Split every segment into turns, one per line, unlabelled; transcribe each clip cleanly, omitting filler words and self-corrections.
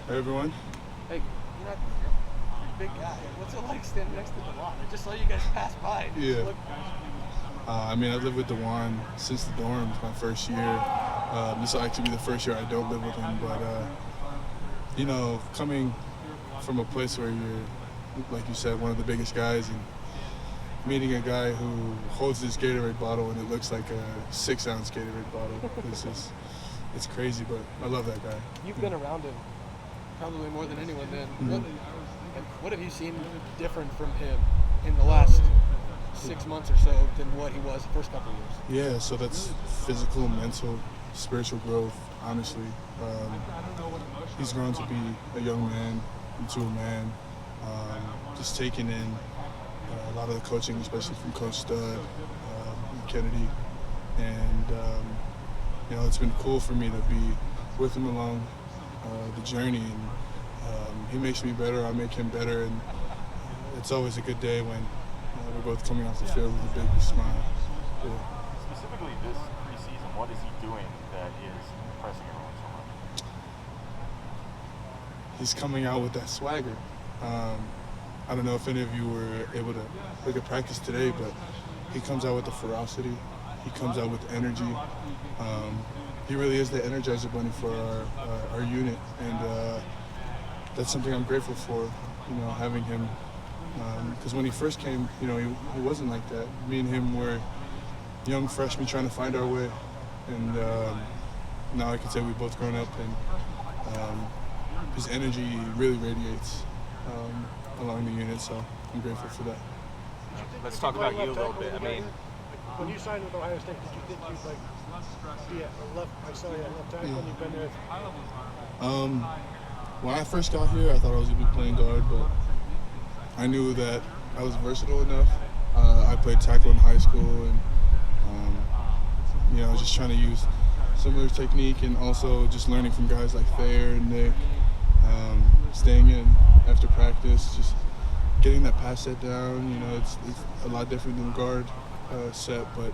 Hey everyone.
Hey, you're not a big guy. What's it like standing next to DeWan? I just saw you guys pass by. And
Yeah.
look,
I mean, I lived with Dewan since the dorms my first year. This will actually be the first year I don't live with him, but coming from a place where you're, like you said, one of the biggest guys, and meeting a guy who holds this Gatorade bottle and it looks like a 6-ounce Gatorade bottle, it's crazy, but I love that guy.
you've been around him probably more than anyone then. What have you seen different from him in the last 6 months or so than what he was the first couple of years?
Yeah, so that's physical, mental, spiritual growth, honestly. He's grown to be a young man into a man, just taking in a lot of the coaching, especially from Coach Stud and Kennedy. And, it's been cool for me to be with him along the journey. And he makes me better, I make him better. And it's always a good day when we're both coming off the field with a big smile. Yeah.
Specifically this preseason, what is he doing that is impressing everyone so much?
He's coming out with that swagger. I don't know if any of you were able to look at practice today, but he comes out with the ferocity. He comes out with energy. He really is the Energizer Bunny for our unit, and that's something I'm grateful for. Having him, because when he first came, he wasn't like that. Me and him were young freshmen trying to find our way, and now I can say we've both grown up, and his energy really radiates along the unit, so I'm grateful for that.
Let's talk about you a little bit. I mean,
when you signed with Ohio State, did you think you'd be a left? I saw you at left tackle, and you've been there.
When I first got here, I thought I was gonna be playing guard, but I knew that I was versatile enough. I played tackle in high school, and I was just trying to use similar technique, and also just learning from guys like Thayer and Nick. Staying in after practice, just getting that pass set down. It's a lot different than guard set, but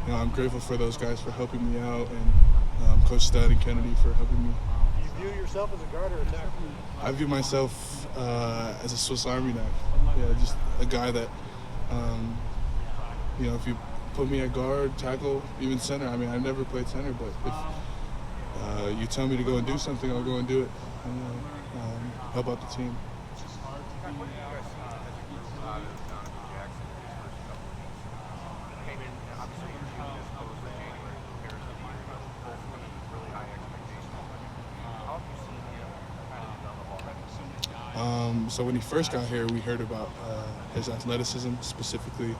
I'm grateful for those guys for helping me out, and Coach Stud and Kennedy for helping me.
Do you view yourself as a guard or a tackle?
I view myself as a Swiss Army knife. Yeah, just a guy that, if you put me at guard, tackle, even center. I mean, I never played center, but if you tell me to go and do something, I'll go and do it. And, help out the team. So when he first got here, we heard about his athleticism specifically,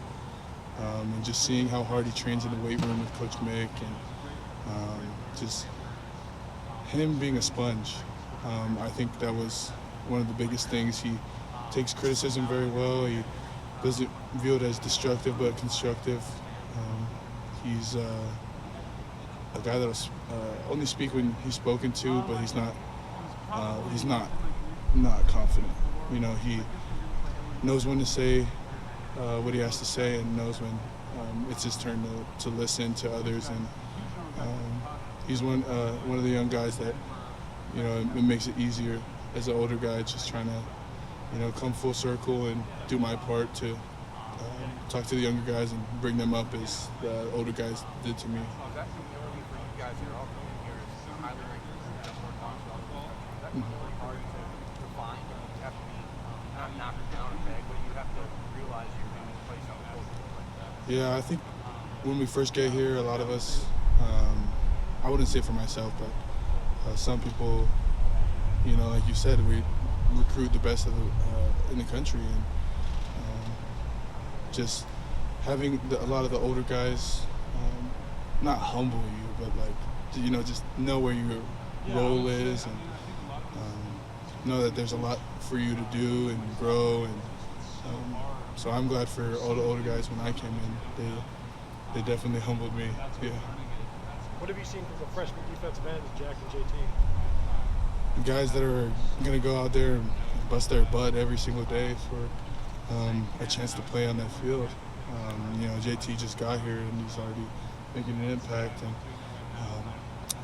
and just seeing how hard he trains in the weight room with Coach Mick, and just him being a sponge. I think that was one of the biggest things. He takes criticism very well. He doesn't view it as destructive, but constructive. He's a guy that'll only speak when he's spoken to, but he's not confident. He knows when to say what he has to say, and knows when it's his turn to listen to others. And he's one of the young guys that it makes it easier as an older guy, just trying to come full circle and do my part to talk to the younger guys and bring them up as the older guys did to me. Yeah, I think when we first get here, a lot of us, I wouldn't say for myself, but some people, like you said, we recruit the best in the country, and just having a lot of the older guys not humble you, but just know where your role is, and know that there's a lot for you to do and grow. And so I'm glad for all the older guys. When I came in, they definitely humbled me. Yeah.
What have you seen from the freshman defensive ends, Jack and JT?
The guys that are going to go out there and bust their butt every single day for a chance to play on that field. JT just got here and he's already making an impact. And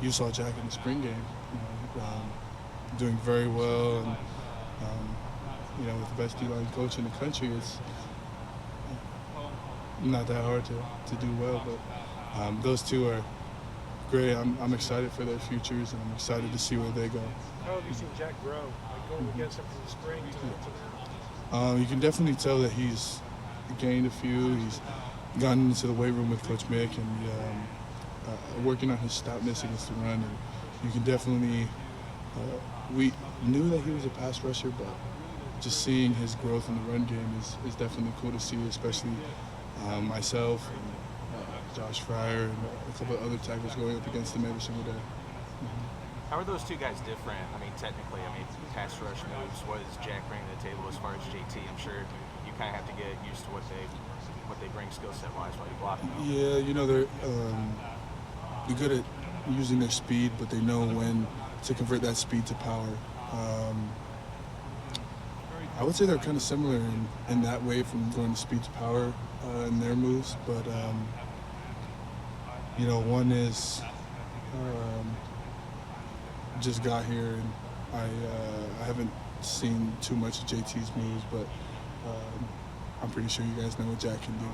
you saw Jack in the spring game. doing very well, and with the best D-line coach in the country, it's not that hard to do well. But those two are great. I'm excited for their futures, and I'm excited to see where they go.
How have you seen Jack grow, like going against him from the spring to now?
You can definitely tell that he's gained a few. He's gotten into the weight room with Coach Mick and working on his stoutness against the run. And you can definitely, we knew that he was a pass rusher, but just seeing his growth in the run game is definitely cool to see, especially myself and Josh Fryer and a couple of other tackles going up against him every single day.
How are those two guys different? I mean, technically, pass rush moves. What does Jack bring to the table as far as JT? I'm sure you kind of have to get used to what they bring skill set wise while you block them.
Yeah, they're good at using their speed, but they know when to convert that speed to power. I would say they're kind of similar in that way, from going to speed to power in their moves, but one is just got here, and I haven't seen too much of JT's moves, but I'm pretty sure you guys know what Jack can do.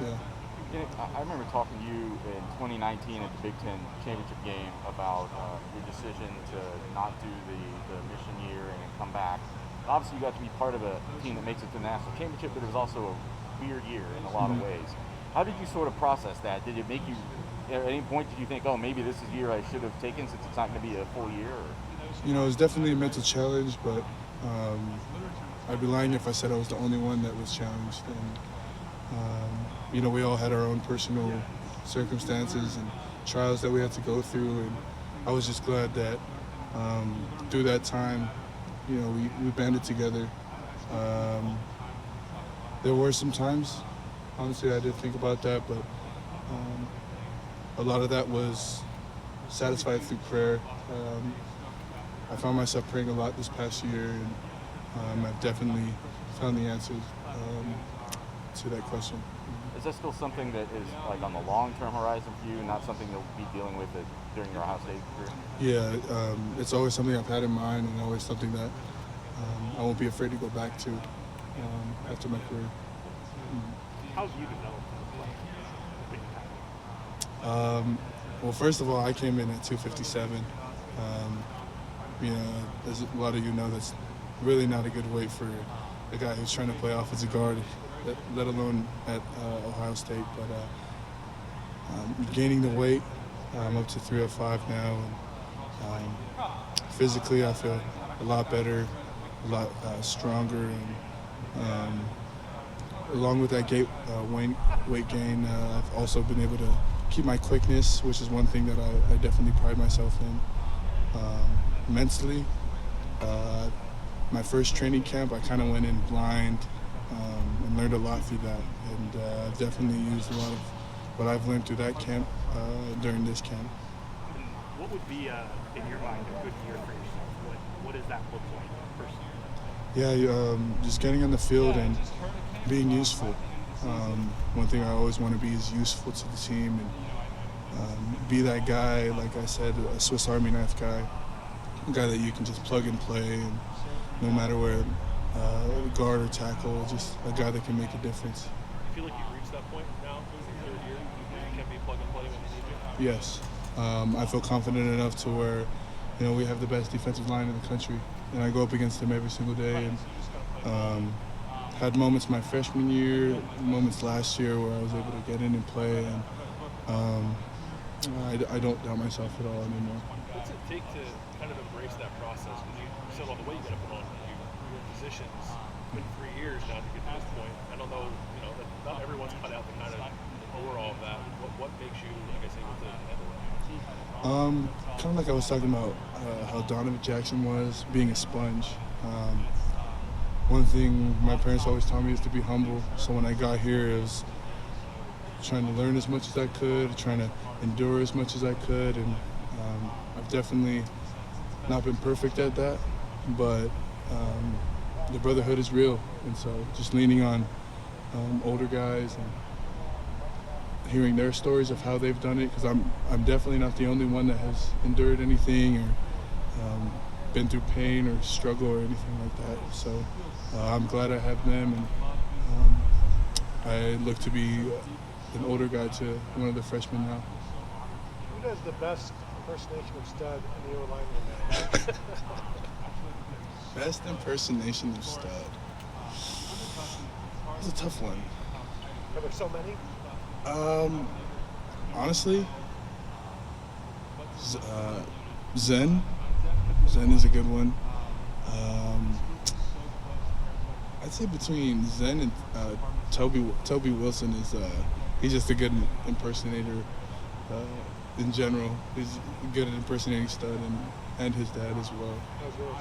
Yeah.
I remember talking to you in 2019 at the Big Ten championship game about your decision to not do the mission year and come back. Obviously, you got to be part of a team that makes it to the national championship, but it was also a weird year in a lot of ways. How did you sort of process that? Did it make you, at any point, did you think, oh, maybe this is a year I should have taken since it's not going to be a full year? Or?
It was definitely a mental challenge, but I'd be lying if I said I was the only one that was challenged. And, we all had our own personal circumstances and trials that we had to go through, and I was just glad that through that time, we banded together. There were some times, honestly, I did think about that, but a lot of that was satisfied through prayer. I found myself praying a lot this past year, and I've definitely found the answers to that question.
Is that still something that is like on the long-term horizon for you, not something you'll be dealing with during your Ohio State career?
Yeah, it's always something I've had in mind, and always something that I won't be afraid to go back to after my career.
How have you developed as a player?
Well, first of all, I came in at 257. As a lot of you know, that's really not a good weight for a guy who's trying to play offensive guard, let alone at Ohio State. But gaining the weight, I'm up to 305 now. And physically, I feel a lot better, a lot stronger, and along with that weight gain, I've also been able to keep my quickness, which is one thing that I definitely pride myself in. Mentally, my first training camp, I kind of went in blind and learned a lot through that. And I've definitely used a lot of what I've learned through that camp during this camp.
What would be, in your mind, a good year for yourself? What does that look like personally?
Yeah, just getting on the field and being useful. One thing I always want to be is useful to the team, and be that guy, like I said, a Swiss Army knife guy, a guy that you can just plug and play, and no matter where, guard or tackle, just a guy that can make a difference.
I feel like you've reached that point now in your third year. You can be plug and play when you need to.
Yes. I feel confident enough to where, we have the best defensive line in the country, and I go up against them every single day. And had moments my freshman year, moments last year where I was able to get in and play, and I don't doubt myself at all anymore.
What's it take to kind of embrace that process? Because you said all the way you got to put on your positions. It's been 3 years now to get to this point. I don't know, that not everyone's cut out to kind of overall of that. What makes you, like I say, with the handle it?
Kind of like I was talking about how Donovan Jackson was, being a sponge. One thing my parents always taught me is to be humble. So when I got here, it was trying to learn as much as I could, trying to endure as much as I could, and I've definitely not been perfect at that, but the brotherhood is real, and so just leaning on older guys and hearing their stories of how they've done it, because I'm definitely not the only one that has endured anything or been through pain or struggle or anything like that. So I'm glad I have them, and I look to be an older guy to one of the freshmen now.
Who does the best impersonation of Stud in the O-line right now?
Best impersonation of Stud. It's a tough one.
Are there so many?
Honestly, Zen. Zen is a good one. I'd say between Zen and Toby Wilson is he's just a good impersonator in general. He's good at impersonating Stud and his dad as well.
How's yours?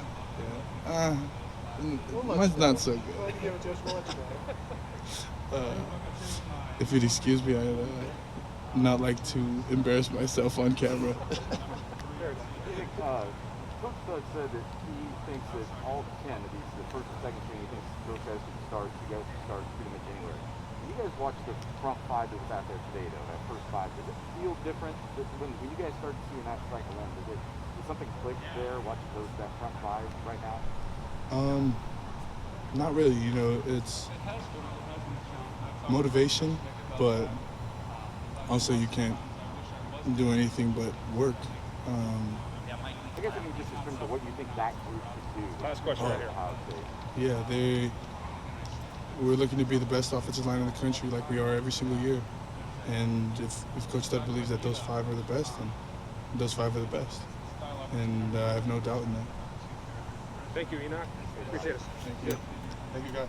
Yeah. Mine's not so good.
Well, you give it to us. We'll let you know.
If you'd excuse me, I'd not like to embarrass myself on camera.
Fair enough.
Coach Doug said that he thinks that all 10 of these, the first and second string, he thinks those guys should start. You guys should start pretty much anywhere. When you guys watch the front five that was out there today, though, that first five, does it feel different? When you guys started seeing that cycle in, did something click there watching that front five right now?
Not really. You know, it's motivation, but also you can't do anything but work.
I guess I mean just in terms of what you think that group should do.
Last question right here.
Yeah, we're looking to be the best offensive line in the country, like we are every single year. And if Coach Stud believes that those five are the best, then those five are the best. And I have no doubt in that.
Thank you, Enokk. Appreciate it.
Thank you. Thank you, guys.